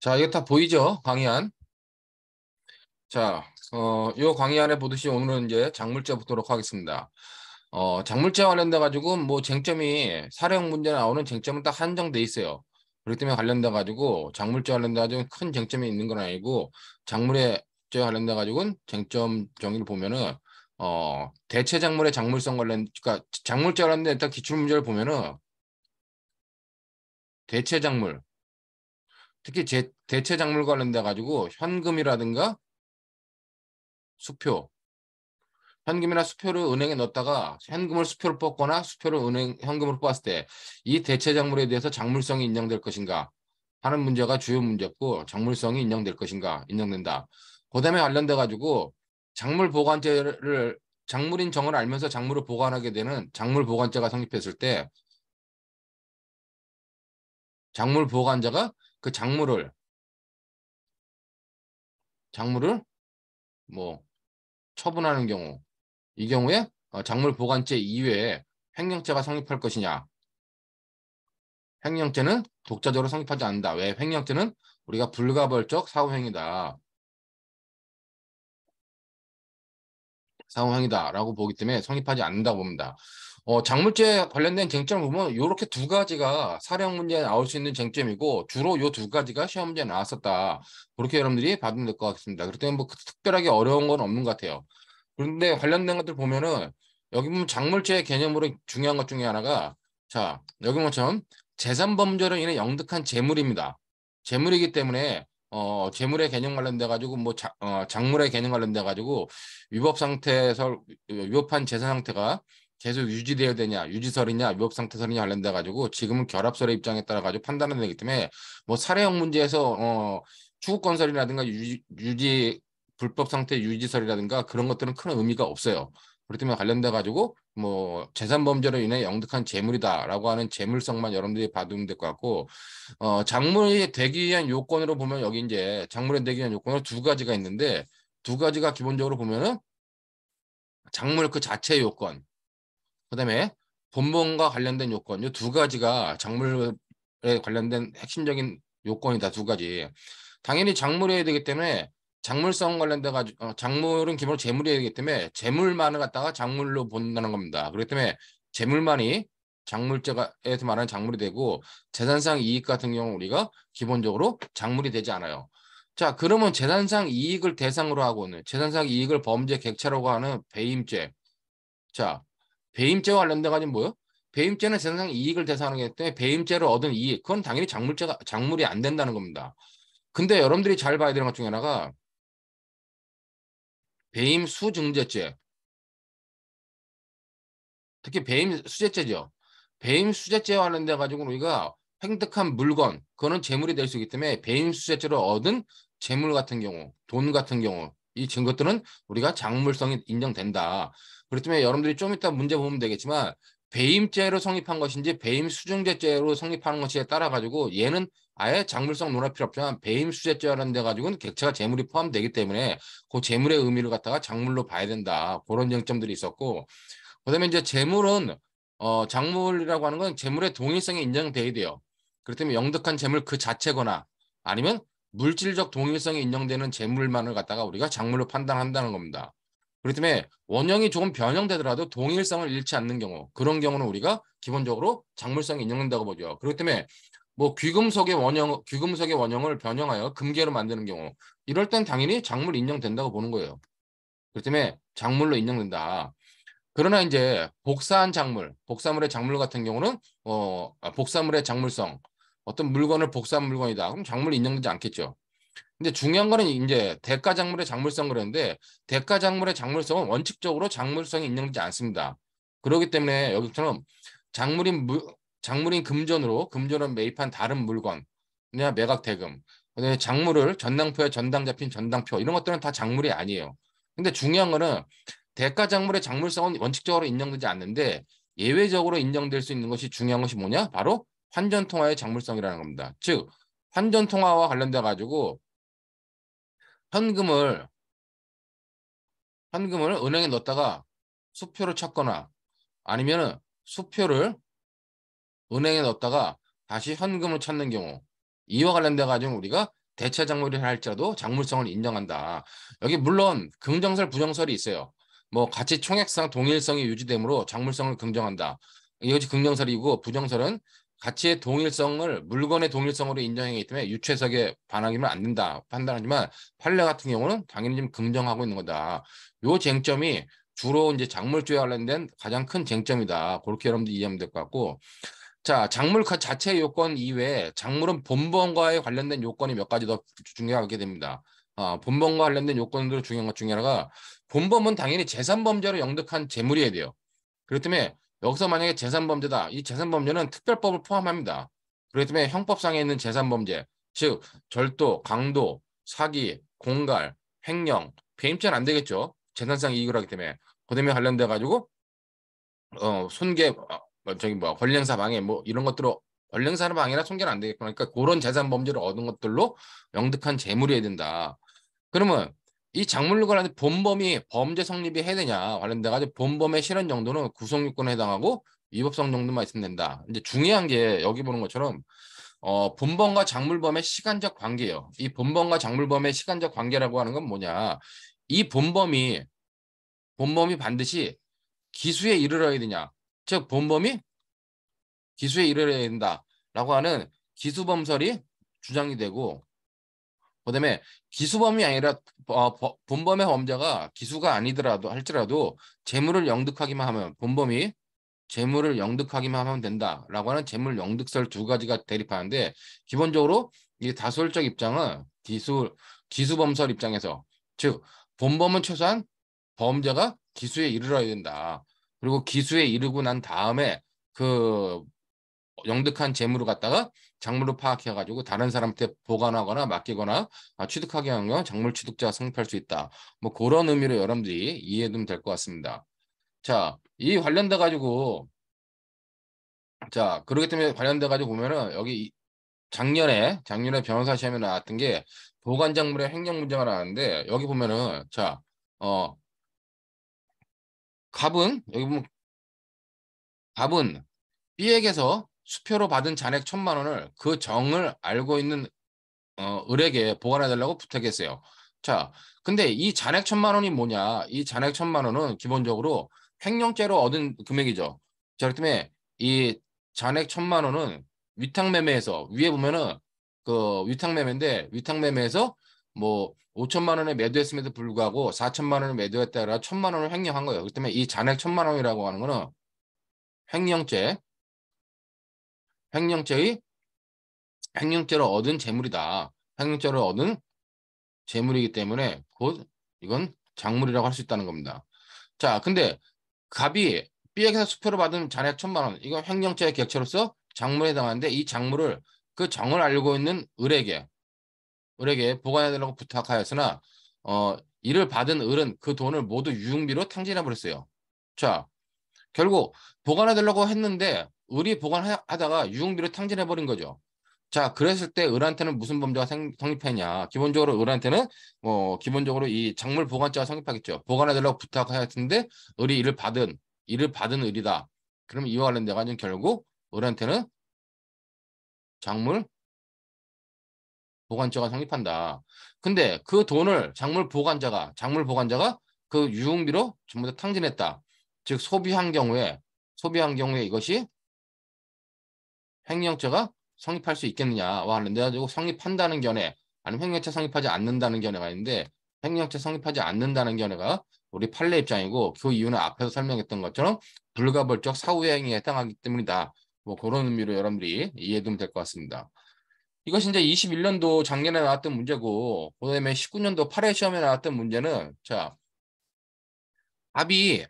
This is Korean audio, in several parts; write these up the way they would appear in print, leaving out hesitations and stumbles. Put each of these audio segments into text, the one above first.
자, 이거 다 보이죠? 강의안. 자, 요 강의안에 보듯이 오늘은 이제 작물제 보도록 하겠습니다. 작물제 관련돼 가지고 뭐 쟁점이 사례형 문제 나오는 쟁점은 딱 한정돼 있어요. 그렇기 때문에 관련돼 가지고 작물제 관련돼 가지고 큰 쟁점이 있는 건 아니고 작물제 관련돼 가지고는 쟁점 정의를 보면은 대체 작물의 작물성 그러니까 작물제 관련된 일단 기출 문제를 보면은 대체 작물 특히 대체 작물 관련돼 가지고 현금이라든가 수표 현금이나 수표를 은행에 넣었다가 현금을 수표로 뽑거나 수표를 현금으로 뽑았을 때 이 대체 작물에 대해서 작물성이 인정될 것인가 하는 문제가 주요 문제였고 작물성이 인정될 것인가 인정된다. 그다음에 관련돼 가지고 작물 보관제를 작물인 정을 알면서 작물을 보관하게 되는 작물 보관제가 성립했을 때 작물 보관자가 그 작물을 뭐 처분하는 경우 이 경우에 작물 보관제 이외에 횡령죄가 성립할 것이냐. 횡령죄는 독자적으로 성립하지 않는다. 왜? 횡령죄는 우리가 불가벌적 사후행위다. 사후행위다라고 보기 때문에 성립하지 않는다고 봅니다. 작물죄 관련된 쟁점을 보면 이렇게 두 가지가 사령 문제에 나올 수 있는 쟁점이고 주로 이 두 가지가 시험 문제에 나왔었다. 그렇게 여러분들이 받으면 될 것 같습니다. 그렇기 때문에 뭐 특별하게 어려운 건 없는 것 같아요. 그런데 관련된 것들 보면은 여기 보면 작물죄 개념으로 중요한 것 중에 하나가 자 여기 보면 참 재산 범죄로 인해 영득한 재물입니다. 재물이기 때문에 재물의 개념 관련돼 가지고 뭐 작물의 개념 관련돼 가지고 위법 상태에서 위법한 재산 상태가 계속 유지되어야 되냐, 유지설이냐, 위법 상태설이냐 관련돼 가지고 지금은 결합설의 입장에 따라 가지고 판단을 되기 때문에 뭐 사례형 문제에서 추구건설이라든가 유지 불법 상태 유지설이라든가 그런 것들은 큰 의미가 없어요. 그렇기 때문에 관련돼 가지고 뭐 재산 범죄로 인해 영득한 재물이다라고 하는 재물성만 여러분들이 받으면 될 것 같고 작물이 되기 위한 요건으로 보면 여기 이제 작물이 되기 위한 요건으로 두 가지가 있는데 두 가지가 기본적으로 보면은 작물 그 자체 요건, 그다음에 본문과 관련된 요건, 이 두 가지가 작물에 관련된 핵심적인 요건이다. 두 가지. 당연히 작물이어야 되기 때문에 작물성 관련돼 가지고 작물은 기본으로 재물이어야 되기 때문에 재물만을 갖다가 작물로 본다는 겁니다. 그렇기 때문에 재물만이 작물제가에서 말하는 작물이 되고 재산상 이익 같은 경우 우리가 기본적으로 작물이 되지 않아요. 자, 그러면 재산상 이익을 대상으로 하고는 재산상 이익을 범죄 객체라고 하는 배임죄. 자, 배임죄와 관련돼 가지고 뭐요? 배임죄는 재산상 이익을 대상으로 하기 때문에 배임죄로 얻은 이익, 그건 당연히 작물이 안 된다는 겁니다. 근데 여러분들이 잘 봐야 되는 것 중에 하나가 배임 수증제죄, 특히 배임 수재죄죠. 배임 수재죄와 관련돼 가지고 우리가 획득한 물건, 그거는 재물이 될 수 있기 때문에 배임 수재죄로 얻은 재물 같은 경우, 돈 같은 경우 이 증거들은 우리가 작물성이 인정된다. 그렇기 때문에 여러분들이 좀 이따 문제 보면 되겠지만 배임죄로 성립한 것인지 배임 수증제죄로 성립하는 것에 따라 가지고 얘는 아예 작물성 논할 필요 없지만 배임 수재죄라는 데 가지고는 객체가 재물이 포함되기 때문에 그 재물의 의미를 갖다가 작물로 봐야 된다. 그런 쟁점들이 있었고 그다음에 이제 재물은 작물이라고 하는 건 재물의 동일성이 인정돼야 돼요. 그렇기 때문에 영득한 재물 그 자체거나 아니면 물질적 동일성이 인정되는 재물만을 갖다가 우리가 작물로 판단한다는 겁니다. 그렇기 때문에 원형이 조금 변형되더라도 동일성을 잃지 않는 경우 그런 경우는 우리가 기본적으로 작물성이 인정된다고 보죠. 그렇기 때문에 뭐 귀금속의 원형을 변형하여 금괴로 만드는 경우 이럴 땐 당연히 작물 인정된다고 보는 거예요. 그렇기 때문에 작물로 인정된다. 그러나 이제 복사물의 작물 같은 경우는 복사물의 작물성, 어떤 물건을 복사한 물건이다. 그럼 작물이 인정되지 않겠죠. 근데 중요한 거는 이제 대가 작물의 작물성 그랬는데 대가 작물의 작물성은 원칙적으로 작물성이 인정되지 않습니다. 그렇기 때문에 여기처럼 작물인 작물인 금전으로 매입한 다른 물건, 그냥 매각 대금, 그다음에 작물을 전당포에 전당 잡힌 전당표 이런 것들은 다 작물이 아니에요. 근데 중요한 거는 대가 작물의 작물성은 원칙적으로 인정되지 않는데 예외적으로 인정될 수 있는 것이 중요한 것이 뭐냐? 바로 환전통화의 작물성이라는 겁니다. 즉 환전통화와 관련돼 가지고 현금을 현금을 은행에 넣었다가 수표를 찾거나 아니면은 수표를 은행에 넣었다가 다시 현금을 찾는 경우 이와 관련돼 가지고 우리가 대체 작물이라 할지라도 작물성을 인정한다. 여기 물론 긍정설, 부정설이 있어요. 뭐 가치 총액상 동일성이 유지되므로 작물성을 긍정한다. 이것이 긍정설이고 부정설은 가치의 동일성을 물건의 동일성으로 인정하기 때문에 유추해석에 반하기면 안 된다 판단하지만 판례 같은 경우는 당연히 좀 긍정하고 있는 거다. 요 쟁점이 주로 이제 작물주에 관련된 가장 큰 쟁점이다. 그렇게 여러분들 이해하면 될 것 같고 자, 작물 자체 요건 이외에 작물은 본번과에 관련된 요건이 몇 가지 더 중요하게 됩니다. 본번과 관련된 요건들 중요한 것 중에 하나가 본범은 당연히 재산범죄로 영득한 재물이어야 돼요. 그렇기 때문에 여기서 만약에 재산범죄다. 이 재산범죄는 특별법을 포함합니다. 그렇기 때문에 형법상에 있는 재산범죄, 즉 절도, 강도, 사기, 공갈, 횡령, 배임죄는 안 되겠죠. 재산상 이익을 하기 때문에. 그다음에 관련돼 가지고 손괴 저기 뭐 권리행사 방해 뭐 이런 것들로 권리행사는 방해나 손괴는 안 되겠구나. 그러니까 그런 재산 범죄를 얻은 것들로 영득한 재물이어야 된다. 그러면 이 작물과 관련된 본범이 범죄 성립이 해야 되냐 관련돼 가지고 본범의 실현 정도는 구속요건에 해당하고 위법성 정도만 있으면 된다. 이제 중요한 게 여기 보는 것처럼 본범과 작물범의 시간적 관계예요. 이 본범과 작물범의 시간적 관계라고 하는 건 뭐냐? 이 본범이 반드시 기수에 이르러야 되냐? 즉 본범이 기수에 이르러야 된다라고 하는 기수범설이 주장이 되고 그다음에 기수범이 아니라 본범의 범죄가 기수가 아니더라도 할지라도 재물을 영득하기만 하면 본범이 재물을 영득하기만 하면 된다라고 하는 재물 영득설 두 가지가 대립하는데 기본적으로 이 다수결적 입장은 기수범설 입장에서 즉 본범은 최소한 범죄가 기수에 이르러야 된다. 그리고 기수에 이르고 난 다음에 그 영득한 재물을 갖다가 작물로 파악해가지고 다른 사람한테 보관하거나 맡기거나 취득하게 하는 건 작물 취득자가 성립할 수 있다. 뭐 그런 의미로 여러분들이 이해하면 될 것 같습니다. 자, 이 관련돼 가지고 자 그렇기 때문에 관련돼 가지고 보면은 여기 작년에 변호사 시험에 나왔던 게 보관 작물의 횡령 문제가 나왔는데 여기 보면은 자 갑은 여기 보면 갑은 B에게서 수표로 받은 잔액 1,000만 원을 그 정을 알고 있는 을에게 보관해달라고 부탁했어요. 자, 근데 이 잔액 1,000만 원이 뭐냐? 이 잔액 1,000만 원은 기본적으로 횡령죄로 얻은 금액이죠. 자, 그렇기 때문에 이 잔액 1,000만 원은 위탁매매에서 위에 보면은 그 위탁매매인데 위탁매매에서 뭐 5천만 원에 매도했음에도 불구하고 4천만 원을 매도했다가 1,000만 원을 횡령한 거예요. 그렇기 때문에 이 잔액 1,000만 원이라고 하는 거는 횡령죄, 횡령죄의 횡령죄로 얻은 재물이다. 횡령죄로 얻은 재물이기 때문에 곧 이건 작물이라고 할 수 있다는 겁니다. 자, 근데 갑이 B에게서 수표로 받은 잔액 1,000만 원, 이건 횡령죄의 객체로서 작물에 해당하는데 이 작물을 그 정을 알고 있는 을에게 보관해 달라고 부탁하였으나 이를 받은 을은 그 돈을 모두 유흥비로 탕진해 버렸어요. 자, 결국 보관해 달라고 했는데 을이 보관하다가 유흥비로 탕진해 버린 거죠. 자, 그랬을 때 을한테는 무슨 범죄가 성립했냐? 기본적으로 을한테는 기본적으로 이 작물 보관죄가 성립하겠죠. 보관해달라고 부탁하였는데 을이 이를 받은 을이다. 그럼 이와 관련돼 가지고 결국 을한테는 작물 보관죄가 성립한다. 근데 그 돈을 작물 보관자가 그 유흥비로 전부 다 탕진했다. 즉 소비한 경우에 이것이 횡령죄가 성립할 수 있겠느냐와 관련돼 가지고 성립한다는 견해 아니면 횡령죄 성립하지 않는다는 견해가 있는데 횡령죄 성립하지 않는다는 견해가 우리 판례 입장이고 그 이유는 앞에서 설명했던 것처럼 불가벌적 사후의 행위에 해당하기 때문이다. 뭐 그런 의미로 여러분들이 이해하면 될 것 같습니다. 이것이 이제 21년도 작년에 나왔던 문제고 그다음에 19년도 8회 시험에 나왔던 문제는 자 갑이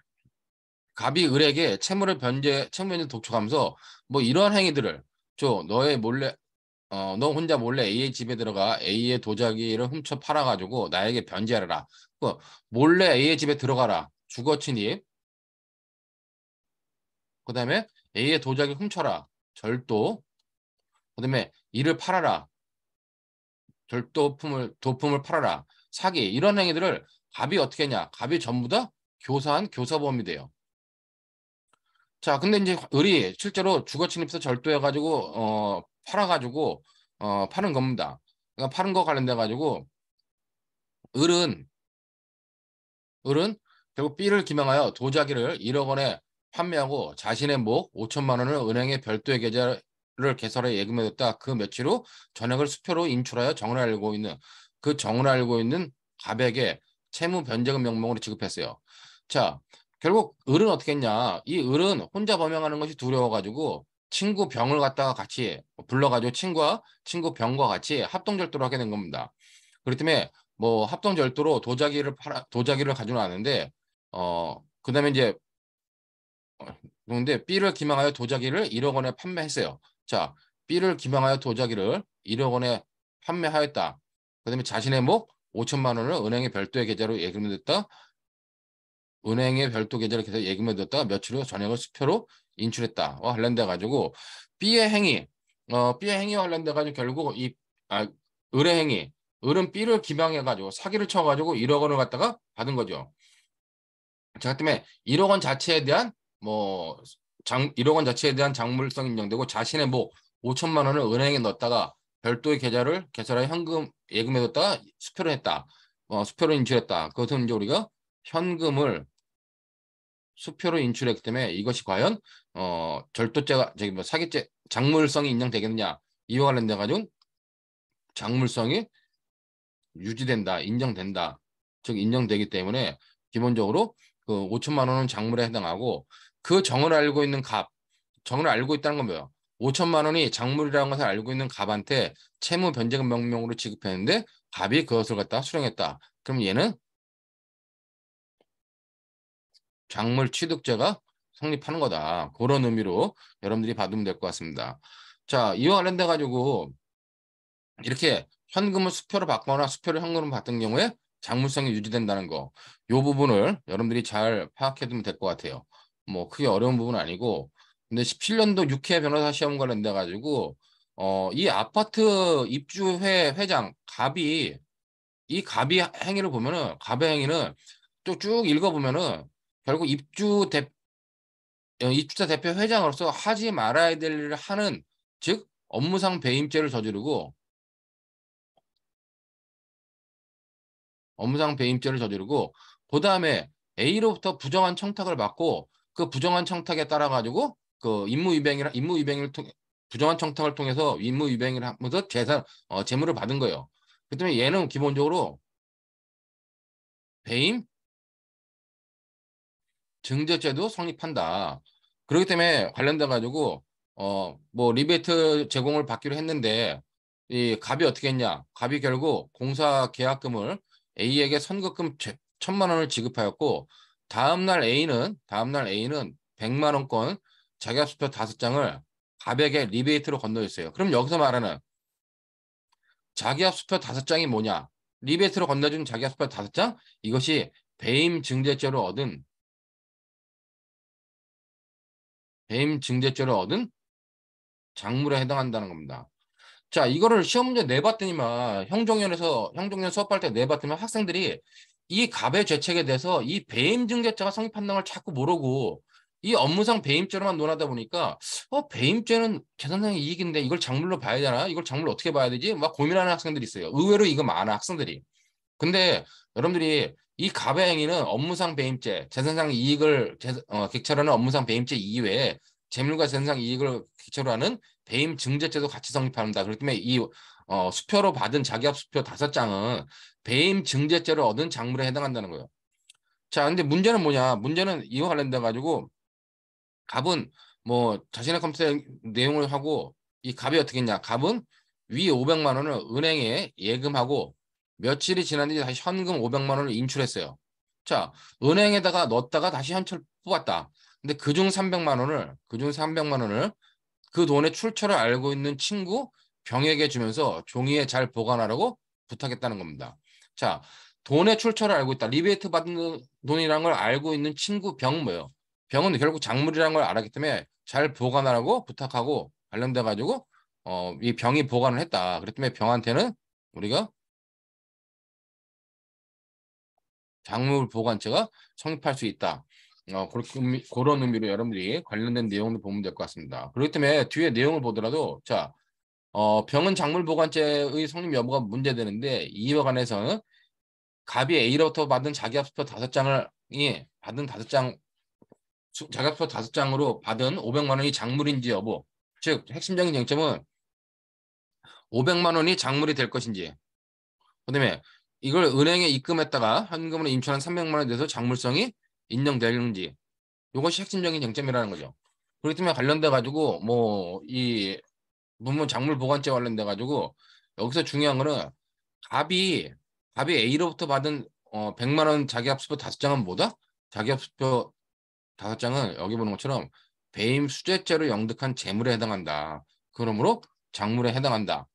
갑이 을에게 채무변제 독촉하면서 뭐 이러한 행위들을 너 혼자 몰래 A의 집에 들어가 A의 도자기를 훔쳐 팔아가지고 나에게 변제하라. 그 몰래 A의 집에 들어가라. 주거 침입. 그다음에 A의 도자기 훔쳐라. 절도. 그다음에 이를 팔아라. 도품을 팔아라. 사기. 이런 행위들을 갑이 어떻게 했냐? 갑이 전부 다 교사한 교사범이 돼요. 자, 근데 이제 을이 실제로 주거 침입해서 절도해가지고 팔아가지고 파는 겁니다. 그러니까 파는 거 관련돼 가지고 을은 을은 결국 B를 기망하여 도자기를 1억 원에 판매하고 자신의 목 5천만 원을 은행에 별도의 계좌를 개설해 예금해뒀다. 그 며칠 후 전액을 수표로 인출하여 정을 알고 있는 갑에게 채무 변제금 명목으로 지급했어요. 자, 결국 을은 어떻게 했냐? 이 을은 혼자 범행하는 것이 두려워가지고 친구 병을 갖다가 같이 불러가지고 친구 병과 같이 합동절도를 하게 된 겁니다. 그렇기 때문에 뭐 합동절도로 도자기를 가지고 왔는데 그다음에 이제 그런데 B를 기망하여 도자기를 1억 원에 판매했어요. 자, B를 기망하여 도자기를 1억 원에 판매하였다. 그다음에 자신의 목 5천만 원을 은행의 별도의 계좌로 예금해뒀다. 은행의 별도 계좌를 계속 예금해뒀다가 며칠 후 전액을 수표로 인출했다와 관련돼 가지고 B의 행위와 관련돼 가지고 결국 을의 행위 을은 B를 기망해 가지고 사기를 쳐 가지고 1억 원을 갖다가 받은 거죠. 자, 때문에 1억 원 자체에 대한 뭐 1억 원 자체에 대한 장물성 인정되고 자신의 뭐 5천만 원을 은행에 넣었다가 별도의 계좌를 개설하여 현금 예금해뒀다가 수표를 했다. 수표로 인출했다. 그것은 이제 우리가 현금을 수표로 인출했기 때문에 이것이 과연 절도죄가 저기 뭐 사기죄 장물성이 인정되겠느냐 이와 관련돼 가지고 장물성이 유지된다, 인정된다. 즉 인정되기 때문에 기본적으로 그 5천만 원은 장물에 해당하고 그 정을 알고 있다는 건 뭐예요? 5천만 원이 장물이라는 것을 알고 있는 갑한테 채무 변제금 명령으로 지급했는데 갑이 그것을 갖다가 수령했다. 그럼 얘는 작물 취득죄가 성립하는 거다. 그런 의미로 여러분들이 받으면 될 것 같습니다. 자, 이와 관련돼 가지고 이렇게 현금을 수표로 받거나 수표를 현금으로 받던 경우에 장물성이 유지된다는 거. 이 부분을 여러분들이 잘 파악해 두면 될 것 같아요. 뭐 크게 어려운 부분은 아니고 근데 17년도 6회 변호사 시험 관련돼 가지고 이 아파트 입주회 회장 갑이 행위를 보면은 갑의 행위는 쭉 읽어보면은 결국 입주자 대표 회장으로서 하지 말아야 될 일을 하는 즉 업무상 배임죄를 저지르고 그 다음에 A로부터 부정한 청탁을 받고 그 부정한 청탁에 따라 가지고 그 임무위반을 통 부정한 청탁을 통해서 임무위반을 하면서 재물을 받은 거예요. 그 때문에 얘는 기본적으로 배임 증여죄도 성립한다. 그렇기 때문에 관련돼 가지고 뭐 리베이트 제공을 받기로 했는데 이 갑이 어떻게 했냐? 갑이 결국 공사 계약금을 A에게 선급금 1,000만 원을 지급하였고 다음날 A는 100만 원권 자기합수표 5장을 갑에게 리베이트로 건너줬어요. 그럼 여기서 말하는 자기합수표 5장이 뭐냐? 리베이트로 건너준 자기합수표 5장 이것이 배임 증제죄로 얻은 배임 증제죄를 얻은 작물에 해당한다는 겁니다. 자, 이거를 시험 문제 내봤더니만 형정연 수업할 때 내봤더니만 학생들이 이 갑의 죄책에 대해서 이 배임 증제죄가 성립한다는 걸 자꾸 모르고 이 업무상 배임죄로만 논하다 보니까 배임죄는 재산상의 이익인데 이걸 작물로 봐야 되나? 이걸 작물로 어떻게 봐야 되지? 막 고민하는 학생들이 있어요. 의외로 이거 많아 학생들이. 근데 여러분들이 이 갑의 행위는 업무상 배임죄, 재산상 이익을 객체로 하는 업무상 배임죄 이외에 재물과 재산상 이익을 객체로 하는 배임 증제죄도 같이 성립한다. 그렇기 때문에 이 수표로 받은 자기합 수표 5장은 배임 증제죄를 얻은 작물에 해당한다는 거예요. 자, 근데 문제는 뭐냐? 문제는 이와 관련돼 가지고 갑은 뭐 자신의 컴퓨터에 내용을 하고 이 갑이 어떻게 했냐? 갑은 위 500만 원을 은행에 예금하고 며칠이 지난 뒤 다시 현금 500만 원을 인출했어요. 자, 은행에다가 넣었다가 다시 현찰 뽑았다. 근데 그중 300만 원을 그 돈의 출처를 알고 있는 친구 병에게 주면서 종이에 잘 보관하라고 부탁했다는 겁니다. 자, 돈의 출처를 알고 있다. 리베이트 받는 돈이라는 걸 알고 있는 친구 병 뭐예요? 병은 결국 작물이라는 걸 알았기 때문에 잘 보관하라고 부탁하고 관련돼 가지고 이 병이 보관을 했다. 그렇기 때문에 병한테는 우리가 작물 보관죄가 성립할 수 있다. 그런 의미로 여러분들이 관련된 내용을 보면 될 것 같습니다. 그렇기 때문에 뒤에 내용을 보더라도 자 병은 작물보관죄의 성립 여부가 문제되는데 이와 관해서는 갑이 A로부터 받은 자기합수표 5장을 받은 5장 자기합수표 5장으로 받은 500만 원이 작물인지 여부. 즉 핵심적인 쟁점은 500만 원이 작물이 될 것인지. 그다음에 이걸 은행에 입금했다가 현금으로 인출한 300만 원에 대해서 작물성이 인정되는지. 이것이 핵심적인 쟁점이라는 거죠. 그렇기 때문에 관련돼 가지고 뭐 이 문문 작물 보관죄 관련돼 가지고 여기서 중요한 거는 갑이 갑이 A로부터 받은 100만 원 자기합수표 5장은 뭐다? 자기합수표 5장은 여기 보는 것처럼 배임 수재죄로 영득한 재물에 해당한다. 그러므로 작물에 해당한다.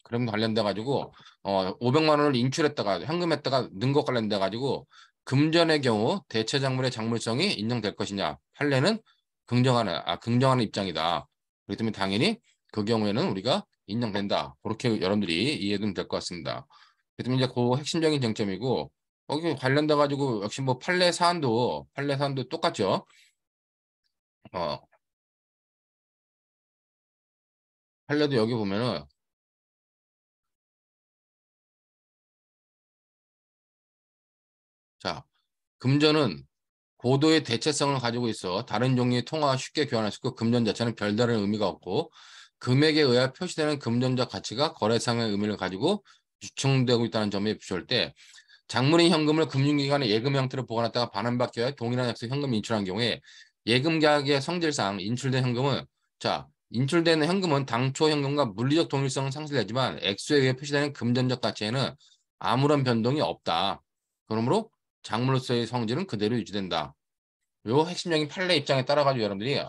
그럼 관련돼 가지고 500만 원을 인출했다가 현금했다가 넣은 것 관련돼 가지고 금전의 경우 대체 작물의 작물성이 인정될 것이냐? 판례는 긍정하는 입장이다. 그렇기 때문에 당연히 그 경우에는 우리가 인정된다. 그렇게 여러분들이 이해하면 될 것 같습니다. 그렇기 때문에 이제 그 핵심적인 쟁점이고 거기 관련돼 가지고 역시 뭐 판례 사안도 똑같죠. 어, 판례도 여기 보면은 자, 금전은 고도의 대체성을 가지고 있어 다른 종류의 통화와 쉽게 교환할 수 있고 금전 자체는 별다른 의미가 없고 금액에 의해 표시되는 금전적 가치가 거래상의 의미를 가지고 유통되고 있다는 점에 비추할 때 작물인 현금을 금융기관에 예금 형태로 보관했다가 반환받기 위해 동일한 액수 현금 인출한 경우에 예금 계약의 성질상 인출된 현금은 인출되는 현금은 당초 현금과 물리적 동일성은 상실되지만 액수에 의해 표시되는 금전적 가치에는 아무런 변동이 없다. 그러므로 작물로서의 성질은 그대로 유지된다. 요 핵심적인 판례 입장에 따라 가지고 여러분들이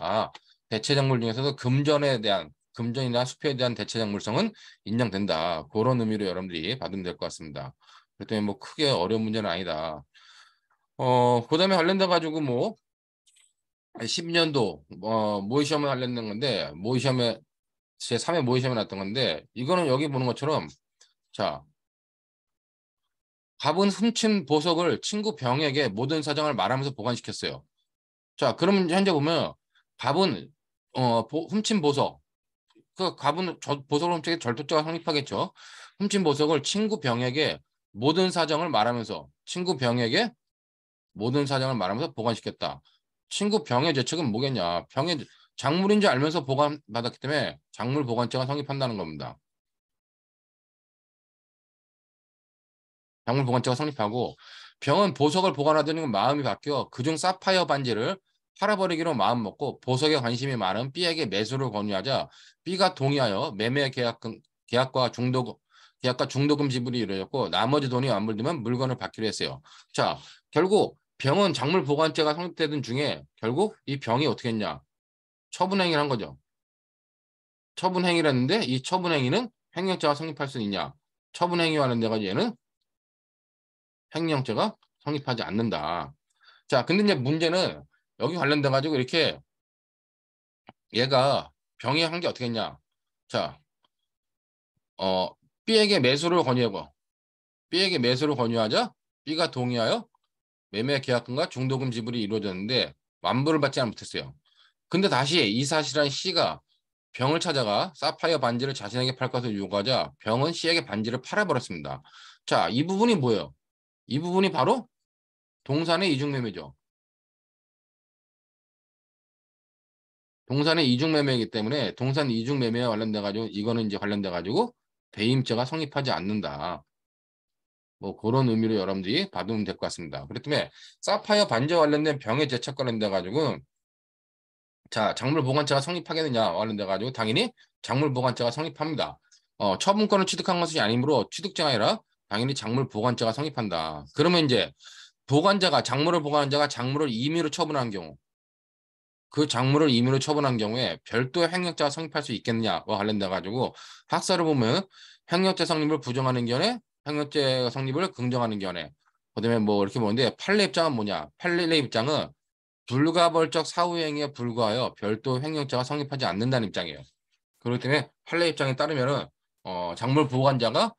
대체 작물 중에서도 금전이나 수표에 대한 대체 작물성은 인정된다. 그런 의미로 여러분들이 받으면 될 것 같습니다. 그렇기 때문에 뭐 크게 어려운 문제는 아니다. 그다음에 관련돼 가지고 뭐 10년도 모의 시험에 관련된 건데 모의 시험에 제 3회 모의 시험에 났던 건데 이거는 여기 보는 것처럼 자 갑은 훔친 보석을 친구 병에게 모든 사정을 말하면서 보관시켰어요. 자, 그러면 현재 보면 갑은 훔친 보석 그 갑은 보석을 훔치게 절도죄가 성립하겠죠. 훔친 보석을 친구 병에게 모든 사정을 말하면서 친구 병에게 모든 사정을 말하면서 보관시켰다. 친구 병의 죄책은 뭐겠냐? 병의 작물인 줄 알면서 보관받았기 때문에 작물 보관죄가 성립한다는 겁니다. 작물 보관죄가 성립하고 병은 보석을 보관하더니 마음이 바뀌어 그중 사파이어 반지를 팔아버리기로 마음먹고 보석에 관심이 많은 B에게 매수를 권유하자 B가 동의하여 계약과 중도금 지불이 이루어졌고 나머지 돈이 완물되면 물건을 받기로 했어요. 자, 결국 병은 작물 보관죄가 성립되던 중에 결국 이 병이 어떻게 했냐? 처분행위를 한 거죠. 처분행위를 했는데 이 처분행위는 횡령죄가 성립할 수 있냐? 처분행위와 관련돼서 얘는 횡령죄가 성립하지 않는다. 자, 근데 이제 문제는 여기 관련돼 가지고 이렇게 얘가 병이 한 게 어떻게 했냐? 자, 어, B에게 매수를 권유하고 B에게 매수를 권유하자 B가 동의하여 매매 계약금과 중도금 지불이 이루어졌는데 완부를 받지 못했어요. 근데 다시 이 사실한 C가 병을 찾아가 사파이어 반지를 자신에게 팔 것을 요구하자 병은 C에게 반지를 팔아버렸습니다. 자, 이 부분이 뭐예요? 이 부분이 바로 동산의 이중매매죠. 동산의 이중매매이기 때문에 동산 이중매매와 관련돼 가지고 이거는 이제 관련돼 가지고 배임죄가 성립하지 않는다. 뭐 그런 의미로 여러분들이 받으면 될 것 같습니다. 그렇기 때문에 사파이어 반지와 관련된 병의 제척 관련돼 가지고 작물 보관죄가 성립하겠느냐 관련돼 가지고 당연히 작물 보관죄가 성립합니다. 처분권을 취득한 것이 아니므로 취득죄가 아니라 당연히 작물 보관죄가 성립한다. 그러면 이제 작물을 보관한 자가 작물을 임의로 처분한 경우 그 작물을 임의로 처분한 경우에 별도의 횡령죄가 성립할 수 있겠느냐와 관련돼 가지고 학설을 보면 횡령죄 성립을 부정하는 견해, 횡령죄 성립을 긍정하는 견해. 그다음에 뭐 이렇게 보는데 판례 입장은 뭐냐? 판례 입장은 불가벌적 사후행위에 불과하여 별도 횡령죄가 성립하지 않는다는 입장이에요. 그렇기 때문에 판례 입장에 따르면은 작물 보관자가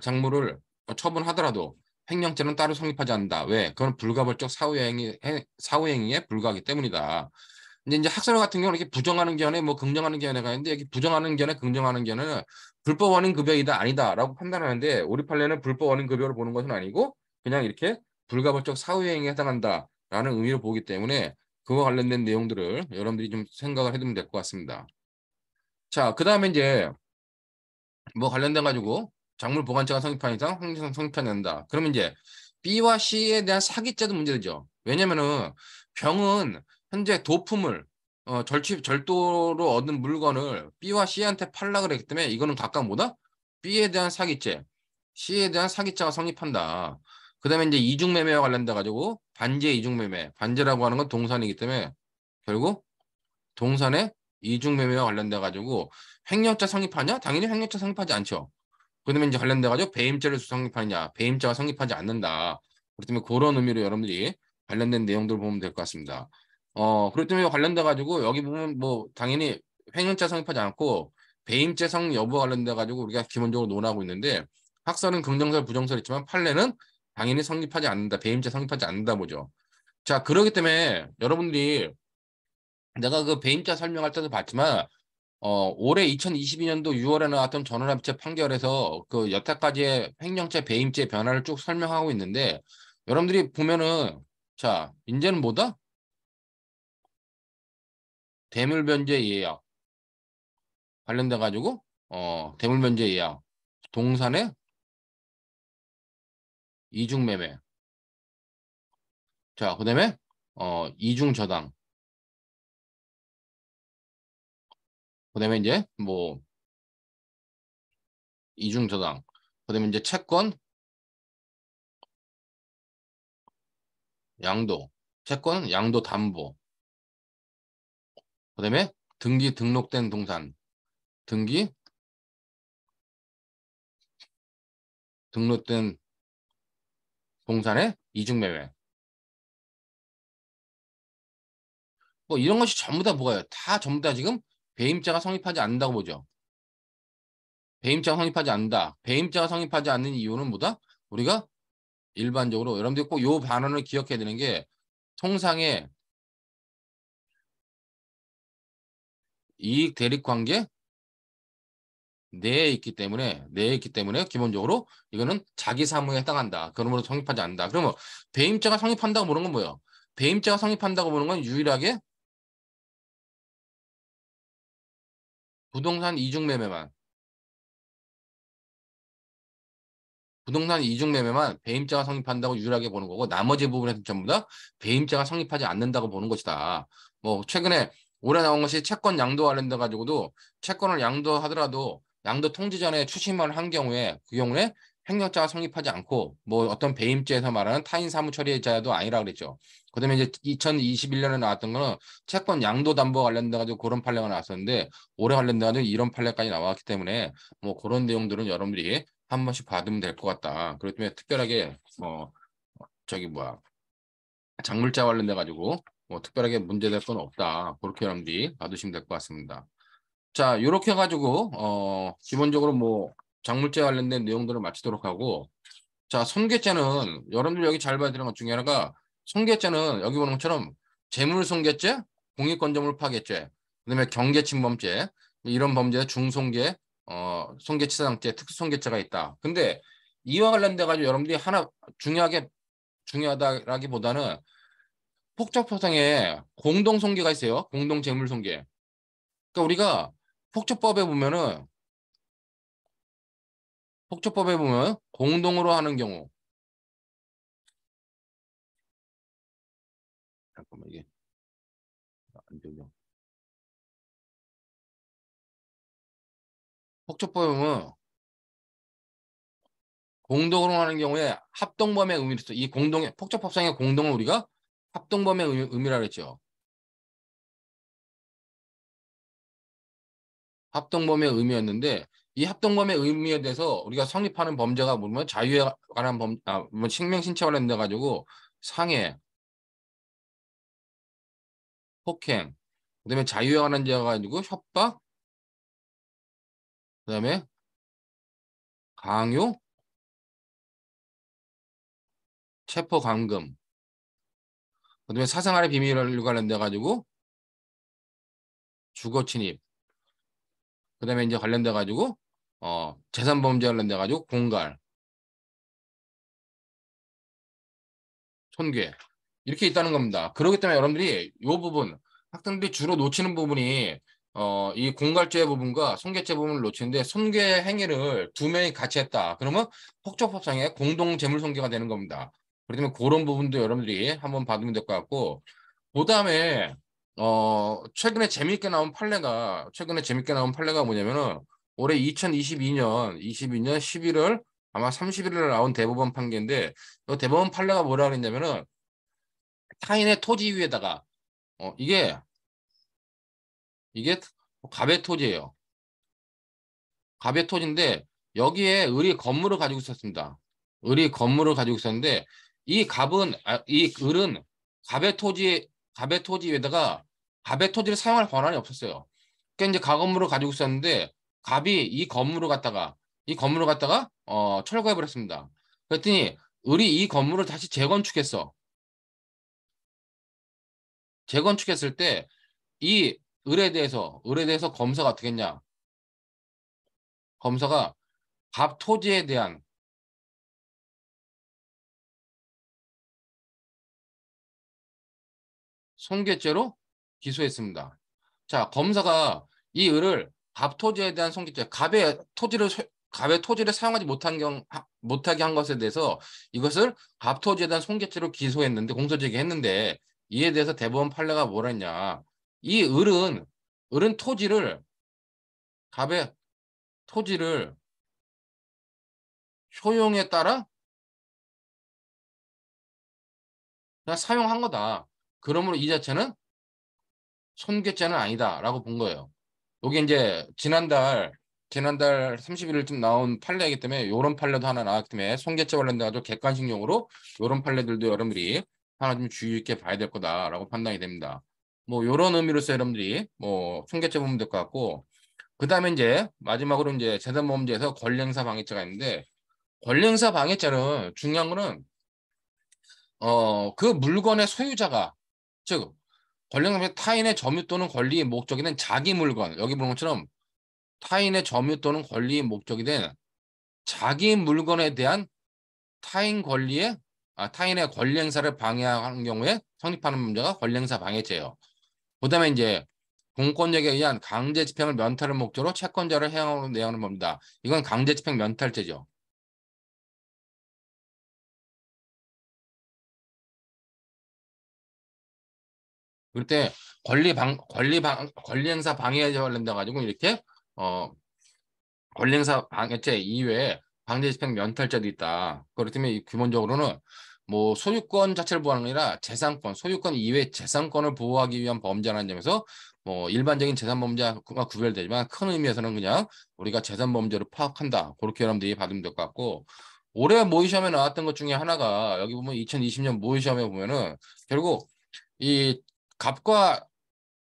작물을 처분하더라도 횡령죄는 따로 성립하지 않는다. 왜? 그건 불가벌적 사후행위에 불과하기 때문이다. 근데 이제 학살 같은 경우는 이렇게 부정하는 견해, 뭐 긍정하는 견해가 있는데 여기 부정하는 견해, 긍정하는 견해는 불법 원인 급여이다 아니다라고 판단하는데 우리 판례는 불법 원인 급여를 보는 것은 아니고 그냥 이렇게 불가벌적 사후행위에 해당한다라는 의미로 보기 때문에 그와 관련된 내용들을 여러분들이 좀 생각을 해두면 될 것 같습니다. 자, 그다음에 이제 뭐 관련돼 가지고 작물 보관자가 성립한 이상 항상 성립하지 않는다. 그러면 이제 B와 C에 대한 사기죄도 문제되죠. 왜냐면은 병은 현재 도품을 절도로 얻은 물건을 B와 C한테 팔라 그랬기 때문에 이거는 각각 뭐다? B에 대한 사기죄, C에 대한 사기죄가 성립한다. 그다음에 이제 이중매매와 관련돼 가지고 반제 이중매매, 반제라고 하는 건 동산이기 때문에 결국 동산의 이중매매와 관련돼 가지고 횡령죄 성립하냐? 당연히 횡령죄 성립하지 않죠. 그러면 이제 관련돼 가지고 배임죄를 성립하느냐? 배임죄가 성립하지 않는다. 그렇기 때문에 그런 의미로 여러분들이 관련된 내용들을 보면 될 것 같습니다. 그렇기 때문에 관련돼 가지고 여기 보면 뭐 당연히 횡령죄 성립하지 않고 배임죄 성립 여부와 관련돼 가지고 우리가 기본적으로 논하고 있는데 학설은 긍정설 부정설 있지만 판례는 당연히 성립하지 않는다. 배임죄 성립하지 않는다 보죠. 자, 그렇기 때문에 여러분들이 내가 그 배임죄 설명할 때도 봤지만 올해 2022년도 6월에 나왔던 전원합체 판결에서 그 여태까지의 횡령죄, 배임죄 변화를 쭉 설명하고 있는데 여러분들이 보면은 자, 이제는 뭐다? 대물변제 예약 관련돼 가지고 대물변제 예약, 동산의 이중매매, 자, 그다음에 이중저당, 그다음에 이제 뭐 이중저당, 그다음에 이제 채권 양도, 채권 양도 담보, 그다음에 등기 등록된 동산, 등기 등록된 동산의 이중매매. 뭐 이런 것이 전부 다 뭐가요? 다 전부 다 지금 배임자가 성립하지 않는다고 보죠. 배임자가 성립하지 않는다. 배임자가 성립하지 않는 이유는 뭐다? 우리가 일반적으로 여러분들이 꼭 요 반언을 기억해야 되는 게 통상의 이익 대립 관계 내에 있기 때문에 기본적으로 이거는 자기 사무에 해당한다. 그러므로 성립하지 않는다. 그러면 배임자가 성립한다고 보는 건 뭐예요? 배임자가 성립한다고 보는 건 유일하게 부동산 이중매매만 부동산 이중매매만 배임자가 성립한다고 유일하게 보는 거고 나머지 부분에서 전부 다 배임자가 성립하지 않는다고 보는 것이다. 뭐 최근에 올해 나온 것이 채권 양도 관련돼 가지고도 채권을 양도하더라도 양도 통지 전에 추심을 한 경우에 그 경우에 횡령자가 성립하지 않고 뭐 어떤 배임죄에서 말하는 타인 사무 처리자도 아니라 그랬죠. 그다음에 이제 2021년에 나왔던 거는 채권 양도 담보 관련돼 가지고 그런 판례가 나왔었는데 올해 관련돼 가지고 이런 판례까지 나왔기 때문에 뭐 그런 내용들은 여러분들이 한 번씩 받으면 될 것 같다. 그렇기 때문에 특별하게 저기 뭐야 작물자 관련돼 가지고 뭐 특별하게 문제될 건 없다. 그렇게 여러분들이 받으시면 될 것 같습니다. 자, 이렇게 해가지고 기본적으로 뭐 작물자 관련된 내용들을 마치도록 하고 자, 손괴죄는 여러분들 여기 잘 봐야 되는 것 중에 하나가 손괴죄는 여기 보는 것처럼 재물손괴죄, 공익건조물 파괴죄, 그다음에 경계침범죄 이런 범죄에 중손괴, 손괴치사장죄, 특수손괴죄가 있다. 근데 이와 관련돼 가지고 여러분들이 하나 중요하다라기보다는 폭적법상에 공동손괴가 있어요. 공동재물손괴. 그러니까 우리가 폭처법에 보면은 폭처법에 보면 공동으로 하는 경우 잠깐만 이게 안 되죠. 폭처법에 보면 공동으로 하는 경우에 합동범의 의미를 써. 이 공동의 폭처법상의 공동을 우리가 합동범의 의미라 그랬죠. 합동범의 의미였는데 이 합동범의 의미에 대해서 우리가 성립하는 범죄가 뭐냐면 자유에 관한 뭐 생명신체 관련돼 가지고 상해, 폭행, 그다음에 자유에 관한 죄가 가지고 협박, 그다음에 강요, 체포 감금, 그다음에 사생활의 비밀을 관련돼 가지고 주거 침입. 그다음에 이제 관련돼 가지고 재산 범죄 관련돼 가지고 공갈, 손괴 이렇게 있다는 겁니다. 그렇기 때문에 여러분들이 이 부분 학생들이 주로 놓치는 부분이 이 공갈죄 부분과 손괴죄 부분을 놓치는데 손괴 행위를 두 명이 같이 했다. 그러면 폭적법상의 공동 재물 손괴가 되는 겁니다. 그렇기 때문에 그런 부분도 여러분들이 한번 봐두면 될 것 같고 그다음에 최근에 재밌게 나온 판례가 뭐냐면은 올해 2022년 11월 아마 30일에 나온 대법원 판결인데 이 대법원 판례가 뭐라 그랬냐면은 타인의 토지 위에다가 이게 갑의 토지예요. 갑의 토지인데 여기에 을이 건물을 가지고 있었습니다. 을이 건물을 가지고 있었는데 이 을은 갑의 토지 위에다가 갑의 토지를 사용할 권한이 없었어요. 그러니까 이제 가건물을 가지고 있었는데 갑이 이 건물을 갖다가 철거해 버렸습니다. 그랬더니 을이 이 건물을 다시 재건축했어. 재건축했을 때 이 을에 대해서 검사가 어떻게 했냐? 검사가 갑 토지에 대한 손괴죄로 기소했습니다. 자, 검사가 이 을을 갑 토지에 대한 손괴죄, 갑의 토지를 사용하지 못하게 한 것에 대해서 이것을 갑 토지에 대한 손괴죄로 기소했는데 공소제기했는데 이에 대해서 대법원 판례가 뭐라 했냐? 이 을은 갑의 토지를 효용에 따라 그냥 사용한 거다. 그러므로 이 자체는 손괴죄는 아니다라고 본 거예요. 이게 이제 지난달 30일쯤 나온 판례이기 때문에 이런 판례도 하나 나왔기 때문에 손괴죄 관련돼가지고 객관식용으로 이런 판례들도 여러분들이 하나 좀 주의 있게 봐야 될 거다라고 판단이 됩니다. 뭐 이런 의미로서 여러분들이 뭐 손괴죄 보면 될 것 같고 그다음에 이제 마지막으로 이제 재산범죄에서 권리행사 방해죄가 있는데 권리행사 방해죄는 중요한 거는 그 물건의 소유자가 즉 권리행사 타인의 점유 또는 권리의 목적이 된 자기 물건 여기 보는 것처럼 타인의 점유 또는 권리의 목적이 된 자기 물건에 대한 타인의 권리 행사를 방해하는 경우에 성립하는 문제가 권리 행사 방해죄예요. 그다음에 이제 공권력에 의한 강제 집행을 면탈을 목적으로 채권자를 해양으로 내용하는 겁니다. 이건 강제 집행 면탈죄죠. 그럴 때 권리 행사 방해죄 관련돼 가지고 이렇게 어 권리행사 방해죄 이외에 강제집행 면탈죄도 있다. 그렇기 때문에 기본적으로는 뭐 소유권 자체를 보호하는 게 아니라 소유권 이외의 재산권을 보호하기 위한 범죄라는 점에서 뭐 일반적인 재산 범죄와 구별되지만 큰 의미에서는 그냥 우리가 재산 범죄로 파악한다. 그렇게 여러분들이 받으면 될 것 같고 올해 모의 시험에 나왔던 것 중에 하나가 여기 보면 2020년 모의 시험에 보면은 결국 이 갑과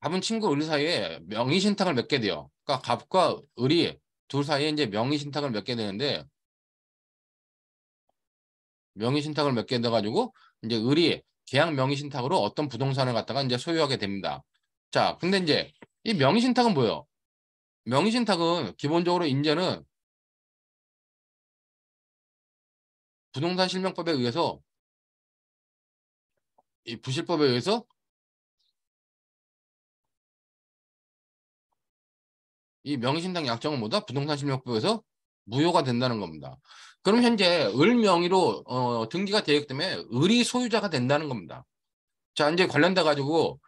갑은 친구 을 사이에 명의 신탁을 맺게 돼요. 그러니까 갑과 을이 둘 사이에 이제 명의 신탁을 맺게 되는데 명의 신탁을 맺게 돼가지고 이제 을이 계약 명의 신탁으로 어떤 부동산을 갖다가 이제 소유하게 됩니다. 자, 근데 이제 이 명의 신탁은 뭐예요? 명의 신탁은 기본적으로 이제는 부동산 실명법에 의해서 이 부실법에 의해서 이 명의 신탁 약정은 뭐다? 부동산 실명법에서 무효가 된다는 겁니다. 그럼 현재 을 명의로 등기가 되어 있기 때문에 을이 소유자가 된다는 겁니다. 자, 이제 관련돼 가지고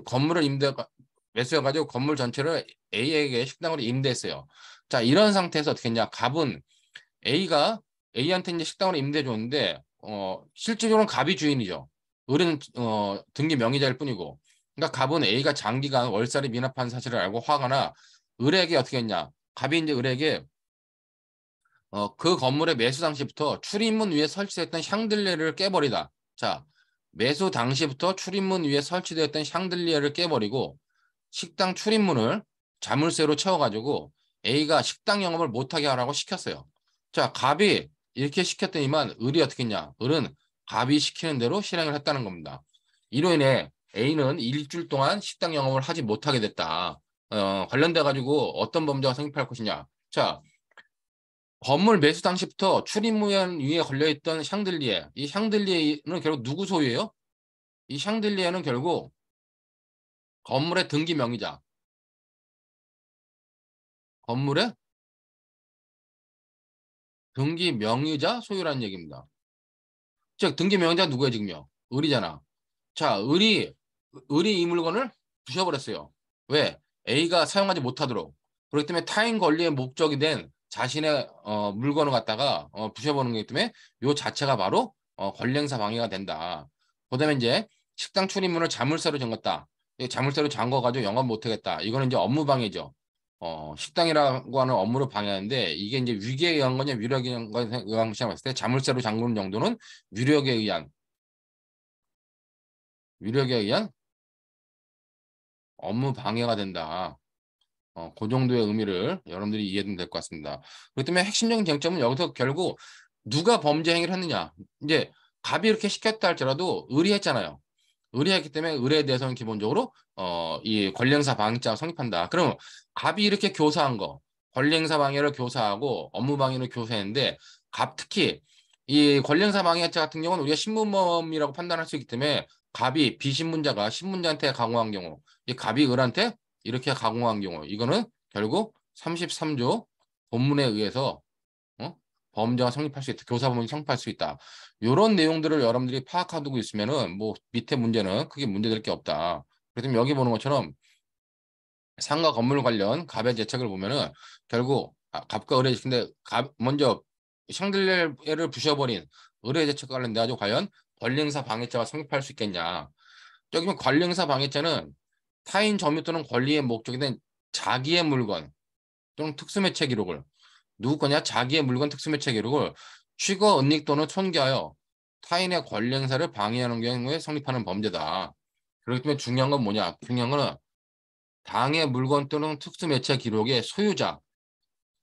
건물을 매수해 가지고 건물 전체를 A에게 식당으로 임대했어요. 자, 이런 상태에서 어떻게 했냐? 갑은 A가 A한테 이제 식당으로 임대해 줬는데 실질적으로는 갑이 주인이죠. 을은 등기 명의자일 뿐이고. 그러니까 갑은 A가 장기간 월세를 미납한 사실을 알고 화가 나 을에게 어떻게 했냐? 갑이 이제 을에게 그 건물의 매수 당시부터 출입문 위에 설치됐던 샹들리에를 깨버리다. 자, 매수 당시부터 출입문 위에 설치되었던 샹들리에를 깨버리고 식당 출입문을 자물쇠로 채워가지고 A가 식당 영업을 못하게 하라고 시켰어요. 자, 갑이 이렇게 시켰더니만 을이 어떻게 했냐? 을은 갑이 시키는 대로 실행을 했다는 겁니다. 이로 인해 A는 일주일 동안 식당 영업을 하지 못하게 됐다. 관련돼 가지고 어떤 범죄가 성립할 것이냐. 자, 건물 매수 당시부터 출입문 위에 걸려있던 샹들리에, 이 샹들리에는 결국 누구 소유예요? 이 샹들리에는 결국 건물의 등기 명의자, 건물의 등기 명의자 소유라는 얘기입니다. 즉 등기 명의자 누구야 지금요? 을이잖아. 자, 을이 이 물건을 부셔버렸어요. 왜? A가 사용하지 못하도록. 그렇기 때문에 타인 권리의 목적이 된 자신의 물건을 갖다가 부셔버리는 거기 때문에 이 자체가 바로 권리행사 방해가 된다. 그다음에 이제 식당 출입문을 자물쇠로 잠갔다. 이 자물쇠로 잠궈가지고 영업 못하겠다. 이거는 이제 업무 방해죠. 식당이라고 하는 업무를 방해하는데 이게 이제 위계에 의한 거냐 위력에 의한 거냐 봤을 때 자물쇠로 잠그는 정도는 위력에 의한 위력에 의한 업무 방해가 된다. 그 정도의 의미를 여러분들이 이해하면 될 것 같습니다. 그렇기 때문에 핵심적인 쟁점은 여기서 결국 누가 범죄 행위를 했느냐. 이제 갑이 이렇게 시켰다 할지라도 의리했잖아요. 의리했기 때문에 의뢰에 대해서는 기본적으로 이 권리행사 방해죄가 성립한다. 그럼 갑이 이렇게 교사한 거, 권리행사 방해를 교사하고 업무 방해를 교사했는데 갑 특히 이 권리행사 방해죄 같은 경우는 우리가 신문범이라고 판단할 수 있기 때문에 갑이 비신문자가 신문자한테 강요한 경우, 이 갑이 을한테 이렇게 강요한 경우, 이거는 결국 33조 본문에 의해서 어? 범죄가 성립할 수 있다. 교사범이 성립할 수 있다. 이런 내용들을 여러분들이 파악하고 있으면은 뭐 밑에 문제는 크게 문제될 게 없다. 그래서 여기 보는 것처럼 상가 건물 관련 갑의 대책을 보면은 결국 갑과 을의 근데 갑 먼저 샹들리에를 부셔버린 을의 대책과 관련돼 가지고 과연 권리행사 방해죄가 성립할 수 있겠냐. 여기면 권리행사 방해죄는 타인 점유 또는 권리의 목적이 된 자기의 물건 또는 특수매체 기록을 누구 거냐? 자기의 물건 특수매체 기록을 취거, 은닉 또는 손괴하여 타인의 권리 행사를 방해하는 경우에 성립하는 범죄다. 그렇기 때문에 중요한 건 뭐냐? 중요한 거는 당의 물건 또는 특수매체 기록의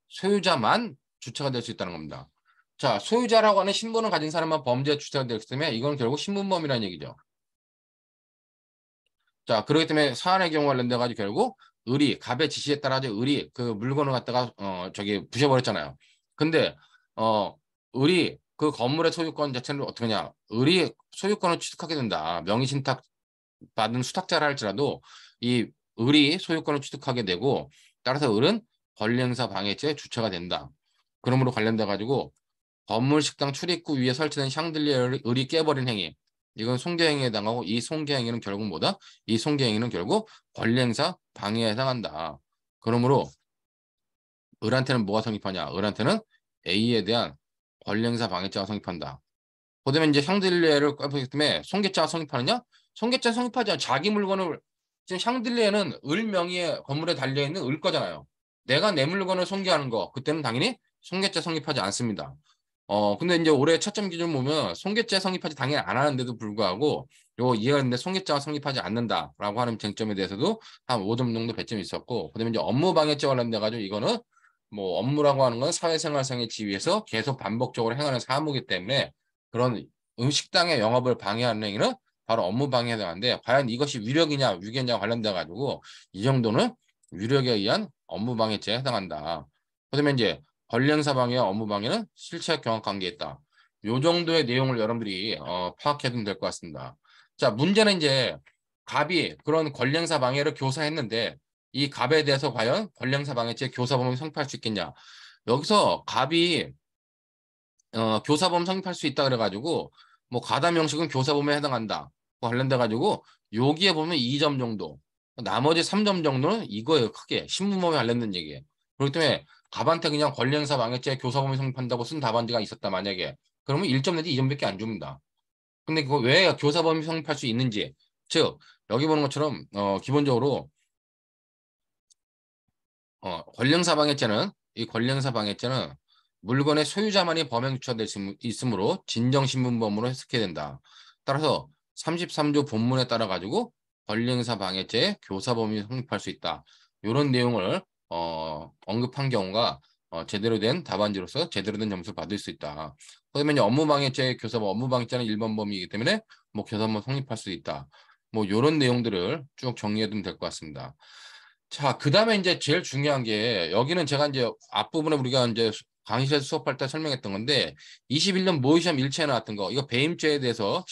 소유자만 주체가 될 수 있다는 겁니다. 자, 소유자라고 하는 신분을 가진 사람만 범죄 주체가 되기 때문에 이건 결국 신분범이라는 얘기죠. 자, 그렇기 때문에 사안의 경우 관련돼 가지고 결국 갑의 지시에 따라 을이 그 물건을 갖다가 저기 부셔버렸잖아요. 근데 어 을이 그 건물의 소유권 자체를 어떻게 하냐? 을이 소유권을 취득하게 된다. 명의신탁 받은 수탁자라 할지라도 이 을이 소유권을 취득하게 되고 따라서 을은 권리행사 방해죄 주체가 된다. 그러므로 관련돼 가지고 건물 식당 출입구 위에 설치된 샹들리에를 을이 깨버린 행위. 이건 손괴행위에 해당하고 이 손괴행위는 결국 뭐다? 이 손괴행위는 결국 권리행사 방해에 해당한다. 그러므로 을한테는 뭐가 성립하냐? 을한테는 A에 대한 권리행사 방해죄가 성립한다. 그다음에 이제 샹들리에를 깨버리기 때문에 손괴죄가 성립하느냐? 손괴죄 성립하지 않아. 자기 물건을 지금 샹들리에는 을 명의의 건물에 달려있는 을 거잖아요. 내가 내 물건을 손괴하는 거 그때는 당연히 손괴죄 성립하지 않습니다. 근데 이제 올해 채점 기준 보면 손괴죄 성립하지 당연히 안 하는데도 불구하고 요 이해가 됐는데 손괴죄가 성립하지 않는다라고 하는 쟁점에 대해서도 한 5점 정도 배점이 있었고 그다음에 이제 업무 방해죄 관련돼 가지고 이거는 뭐 업무라고 하는 건 사회생활상의 지위에서 계속 반복적으로 행하는 사무이기 때문에 그런 음식당의 영업을 방해하는 행위는 바로 업무 방해에 해당하는데 과연 이것이 위력이냐 위계냐 관련돼 가지고 이 정도는 위력에 의한 업무 방해죄에 해당한다. 그다음에 이제 권리행사 방해와 업무 방해는 실체적 경합 관계에 있다. 요 정도의 내용을 여러분들이 파악해두면 될 것 같습니다. 자, 문제는 이제 갑이 그런 권리행사 방해를 교사했는데 이 갑에 대해서 과연 권리행사 방해죄 교사범이 성립할 수 있겠냐? 여기서 갑이 교사범 성립할 수 있다 그래가지고 뭐 가담 형식은 교사범에 해당한다. 관련돼 가지고 여기에 보면 2점 정도, 나머지 3점 정도는 이거예요. 크게 신문범에 관련된 얘기예요. 그렇기 때문에 갑한테 그냥 권리행사 방해죄 교사범이 성립한다고 쓴 답안지가 있었다 만약에 그러면 1점 내지 2점밖에 안 줍니다. 근데 그거 왜 교사범이 성립할 수 있는지 즉 여기 보는 것처럼 기본적으로 권리행사 방해죄는 이 권리행사 방해죄는 물건의 소유자만이 범행 주체가 될 수 있으므로 진정신문범으로 해석해야 된다. 따라서 33조 본문에 따라 가지고 권리행사 방해죄 교사범위 성립할 수 있다. 이런 내용을 언급한 경우가 제대로 된 답안지로서 제대로 된 점수를 받을 수 있다. 그러면 업무방해죄 교사범 업무방해죄는 1번 범위이기 때문에 뭐 교사범 성립할 수 있다. 뭐 이런 내용들을 쭉 정리해 두면 될 것 같습니다. 자, 그다음에 이제 제일 중요한 게 여기는 제가 이제 앞부분에 우리가 이제 강의실에서 수업할 때 설명했던 건데 21년 모의시험 1차에 나왔던 거 이거 배임죄에 대해서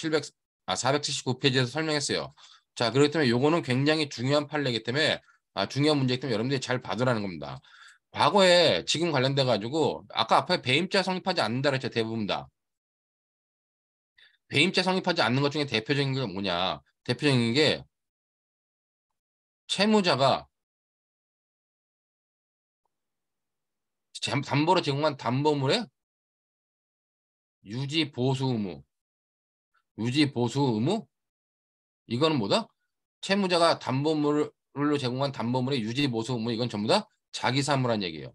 479페이지에서 설명했어요. 자, 그렇기 때문에 요거는 굉장히 중요한 판례이기 때문에 중요한 문제이기 때문에 여러분들이 잘 봐두라는 겁니다. 과거에 지금 관련돼 가지고 아까 앞에 배임죄 성립하지 않는다 그랬죠. 대부분 다. 배임죄 성립하지 않는 것 중에 대표적인 게 뭐냐? 대표적인 게 채무자가 담보로 제공한 담보물의 유지 보수 의무. 유지 보수 의무? 이거는 뭐다? 채무자가 담보물로 제공한 담보물의 유지 보수 의무 이건 전부 다 자기 사무란 얘기예요.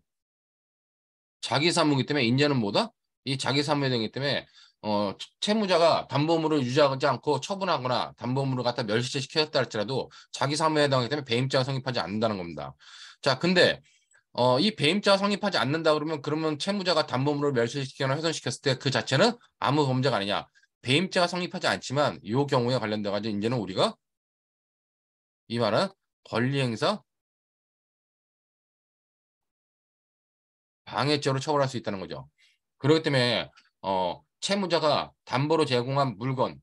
자기 사무이기 때문에 인제는 뭐다? 이 자기 사무에 되기 때문에 채무자가 담보물을 유지하지 않고 처분하거나 담보물을 갖다 멸실시켰다 할지라도 자기 사무에 해당하기 때문에 배임자가 성립하지 않는다는 겁니다. 자, 근데 이 배임자가 성립하지 않는다 그러면 채무자가 담보물을 멸실시키거나 훼손시켰을 때 그 자체는 아무 범죄가 아니냐. 배임자가 성립하지 않지만 이 경우에 관련돼 가지고 이제는 우리가 이 말은 권리행사 방해죄로 처벌할 수 있다는 거죠. 그렇기 때문에 채무자가 담보로 제공한 물건,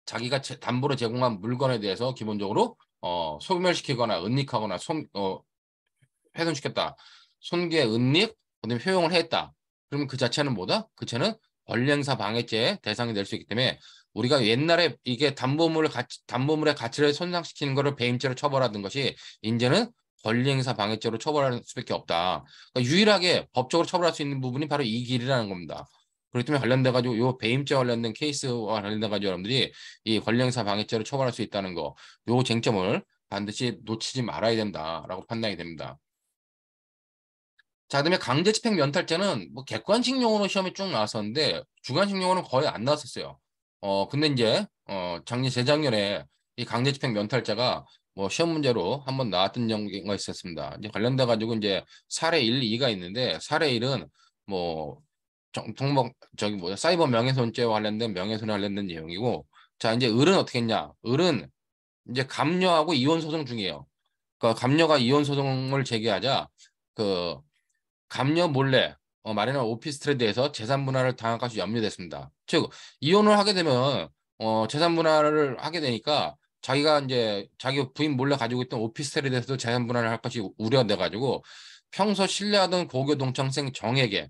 자기가 담보로 제공한 물건에 대해서 기본적으로 소멸시키거나 은닉하거나 훼손시켰다. 손괴, 은닉, 그다음에 효용을 했다. 그러면 그 자체는 뭐다? 그 자체는 권리행사 방해죄의 대상이 될 수 있기 때문에 우리가 옛날에 이게 담보물의 가치를 손상시키는 것을 배임죄로 처벌하던 것이 이제는 권리행사 방해죄로 처벌할 수밖에 없다. 그러니까 유일하게 법적으로 처벌할 수 있는 부분이 바로 이 길이라는 겁니다. 그렇기 때문에 관련돼 가지고 요 배임죄 관련된 케이스와 관련돼 가지고 여러분들이 이 권리행사 방해죄로 처벌할 수 있다는 거, 요 쟁점을 반드시 놓치지 말아야 된다라고 판단이 됩니다. 자, 그다음에 강제집행 면탈죄는 뭐 객관식 용어로 시험에 쭉 나왔었는데 주관식 용어는 거의 안 나왔었어요. 근데 이제 작년 재작년에 이 강제집행 면탈죄가 뭐 시험 문제로 한번 나왔던 경우가 있었습니다. 이제 관련돼 가지고 이제 사례 1, 2가 있는데 사례 1은 뭐 정통 저기 뭐야 사이버 명예훼손죄와 관련된 명예훼손에 관련된 내용이고 자, 이제 을은 어떻게 했냐? 을은 이제 감녀하고 이혼 소송 중이에요. 그러니까 감녀가 이혼 소송을 제기하자 그 감녀 몰래 마련한 오피스텔에 대해서 재산 분할을 당할 것이 염려됐습니다. 즉 이혼을 하게 되면 재산 분할을 하게 되니까 자기가 이제 자기 부인 몰래 가지고 있던 오피스텔에 대해서도 재산 분할을 할 것이 우려돼 가지고 평소 신뢰하던 고교 동창생 정에게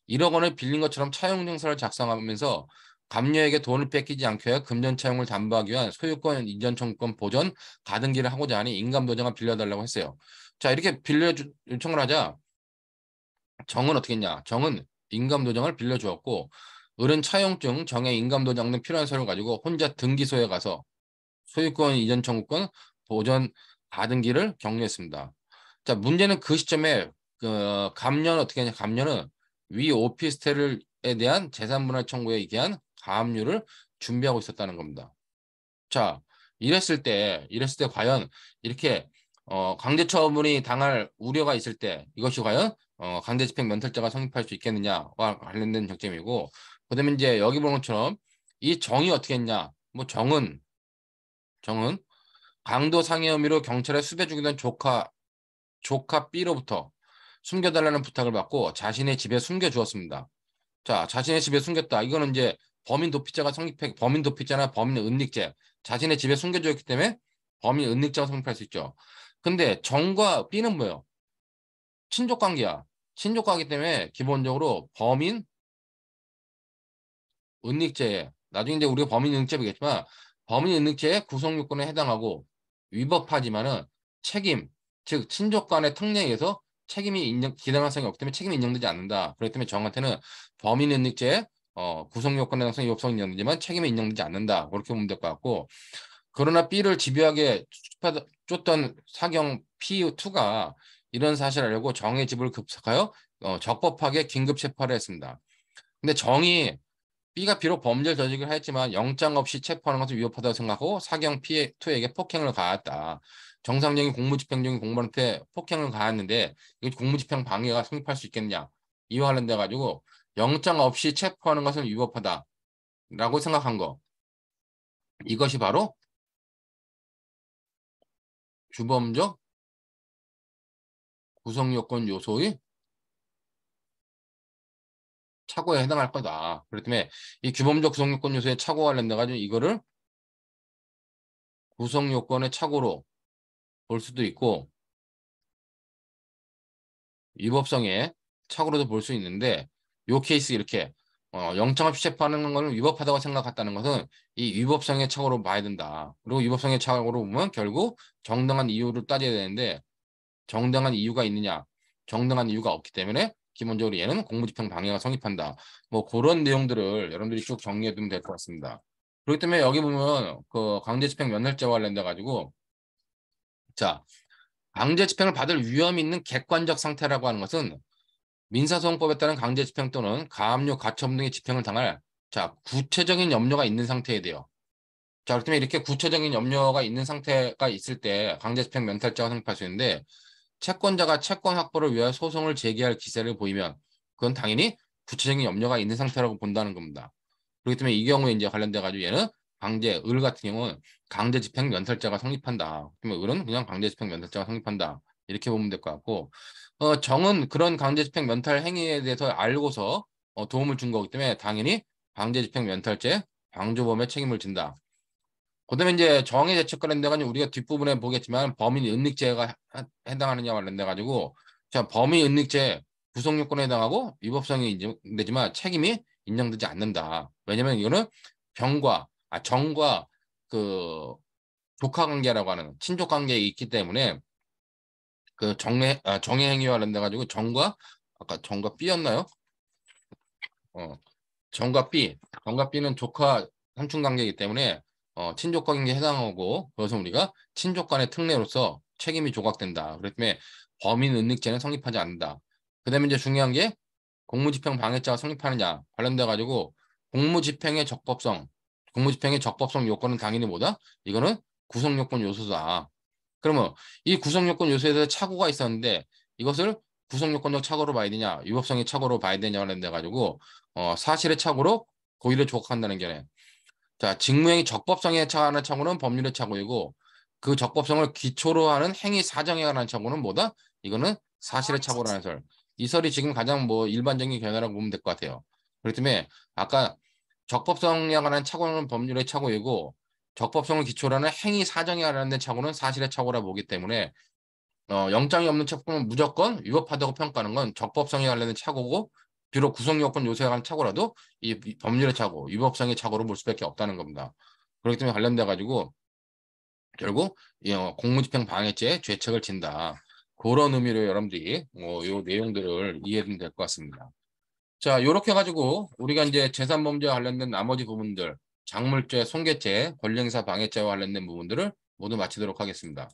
1억 원을 빌린 것처럼 차용 증서를 작성하면서 감녀에게 돈을 뺏기지 않게 하여 금전 차용을 담보하기 위한 소유권 이전 청구권 보전 가등기를 하고자 하니 인감 도장을 빌려달라고 했어요. 자, 이렇게 요청을 하자 정은 어떻게 했냐? 정은 인감 도장을 빌려주었고 을은 차용증, 정의 인감 도장 등 필요한 서류를 가지고 혼자 등기소에 가서 소유권 이전 청구권 보전 가등기를 격려했습니다. 자, 문제는 그 시점에 감녀는 어떻게 하냐? 감녀는 위 오피스텔에 대한 재산 분할 청구에 대한 가압류를 준비하고 있었다는 겁니다. 자, 이랬을 때 과연 이렇게 강제 처분이 당할 우려가 있을 때 이것이 과연 강제 집행 면탈죄가 성립할 수 있겠느냐와 관련된 쟁점이고 그다음에 이제 여기 보는 것처럼 이 정이 어떻게 했냐? 뭐 정은 강도 상해 혐의로 경찰에 수배 중이던 조카 B로부터 숨겨달라는 부탁을 받고 자신의 집에 숨겨주었습니다. 자, 자신의 집에 숨겼다. 이거는 이제 범인 도피죄나 범인 은닉죄. 자신의 집에 숨겨졌기 때문에 범인 은닉죄가 성립할 수 있죠. 근데 정과 B는 뭐예요? 친족 관계야. 친족 관계 때문에 기본적으로 범인 은닉죄에 나중에 이제 우리가 범인 은닉죄 보겠지만 범인 은닉죄의 구성 요건에 해당하고 위법하지만은 책임, 즉 친족 간의 특례에 의해서 책임이 기당 할성이 없기 때문에 책임이 인정되지 않는다. 그렇기 때문에 정한테는 범인 은닉죄의 구성 요건에 해당성 위법성이 인정되지만 책임이 인정되지 않는다. 그렇게 보면 될 것 같고 그러나 B를 집요하게 쫓던 사경 P2가 이런 사실을 알고 정의 집을 급삭하여 적법하게 긴급 체포를 했습니다. 근데 정이 B가 비록 범죄를 저지르긴 했지만 영장 없이 체포하는 것은 위협하다고 생각하고 사경 P2에게 폭행을 가했다. 정상적인 공무집행적인 공무원한테 폭행을 가했는데 이 공무집행 방해가 성립할 수 있겠느냐. 이와 관련돼 가지고 영장 없이 체포하는 것은 위법하다라고 생각한 거. 이것이 바로 주범적 구성요건 요소의 착오에 해당할 거다. 그렇기 때문에 이 규범적 구성요건 요소의 착오가 관련돼 가지고 이거를 구성요건의 착오로 볼 수도 있고 위법성의 착오로도 볼 수 있는데 요 케이스 이렇게 영장을 취재하는 것을 위법하다고 생각했다는 것은 이 위법성의 착오로 봐야 된다. 그리고 위법성의 착오로 보면 결국 정당한 이유를 따져야 되는데 정당한 이유가 있느냐? 정당한 이유가 없기 때문에 기본적으로 얘는 공무집행 방해가 성립한다. 뭐 그런 내용들을 여러분들이 쭉 정리해 두면 될 것 같습니다. 그렇기 때문에 여기 보면 그 강제집행 면탈죄와 관련돼 가지고 자 강제집행을 받을 위험이 있는 객관적 상태라고 하는 것은 민사소송법에 따른 강제집행 또는 가압류, 가처분 등의 집행을 당할 구체적인 염려가 있는 상태에 돼요. 자, 그렇기 때문에 이렇게 구체적인 염려가 있는 상태가 있을 때 강제집행 면탈죄가 성립할 수 있는데 채권자가 채권 확보를 위하여 소송을 제기할 기세를 보이면 그건 당연히 구체적인 염려가 있는 상태라고 본다는 겁니다. 그렇기 때문에 이 경우에 이제 관련돼 가지고 얘는 을 같은 경우는 강제집행 면탈죄가 성립한다. 그러면 을은 그냥 강제집행 면탈죄가 성립한다. 이렇게 보면 될 것 같고 정은 그런 강제집행 면탈 행위에 대해서 알고서 도움을 준 거기 때문에 당연히 강제집행 면탈죄 방조범의 책임을 진다. 그다음에 이제 정의 대책 관련돼 가지고 우리가 뒷부분에 보겠지만 범인 은닉죄가 해당하느냐 관련돼 가지고 자 범인 은닉죄 구성 요건에 해당하고 위법성이 인정되지만 책임이 인정되지 않는다. 왜냐면 이거는 정과 그 조카 관계라고 하는 친족 관계에 있기 때문에 그 정의 행위와 관련돼 가지고 정과 아까 정과 B였나요? 어, 정과 B는 조카 삼촌 관계이기 때문에 친족 관계에 해당하고 그래서 우리가 친족 간의 특례로서 책임이 조각된다. 그렇기 때문에 범인 은닉죄는 성립하지 않는다. 그다음에 이제 중요한 게 공무집행 방해죄가 성립하느냐 관련돼 가지고 공무집행의 적법성 요건은 당연히 뭐다? 이거는 구성요건 요소다. 그러면 이 구성요건 요소에 대해서 착오가 있었는데 이것을 구성요건적 착오로 봐야 되냐, 위법성의 착오로 봐야 되냐 관련돼 가지고 사실의 착오로 고의를 조각한다는 게네. 자, 직무행위 적법성에 관한 착오는 법률의 착오이고 그 적법성을 기초로 하는 행위 사정에 관한 착오는 뭐다? 이거는 사실의 착오라는 설. 이 설이 지금 가장 뭐 일반적인 견해라고 보면 될 것 같아요. 그렇기 때문에 아까 적법성에 관한 착오는 법률의 착오이고 적법성을 기초로 하는 행위 사정에 관련된 착오는 사실의 착오라 보기 때문에 영장이 없는 채권은 무조건 위법하다고 평가하는 건 적법성에 관련된 착오고 비록 구성요건 요소에 관한 착오라도 이 법률의 착오, 위법성의 착오로 볼 수밖에 없다는 겁니다. 그렇기 때문에 관련돼 가지고 결국 공무집행 방해죄 죄책을 진다. 그런 의미로 여러분들이 요 내용들을 이해하면 될 것 같습니다. 자, 이렇게 가지고 우리가 이제 재산범죄와 관련된 나머지 부분들, 작물죄, 손괴죄, 권리행사 방해죄와 관련된 부분들을 모두 마치도록 하겠습니다.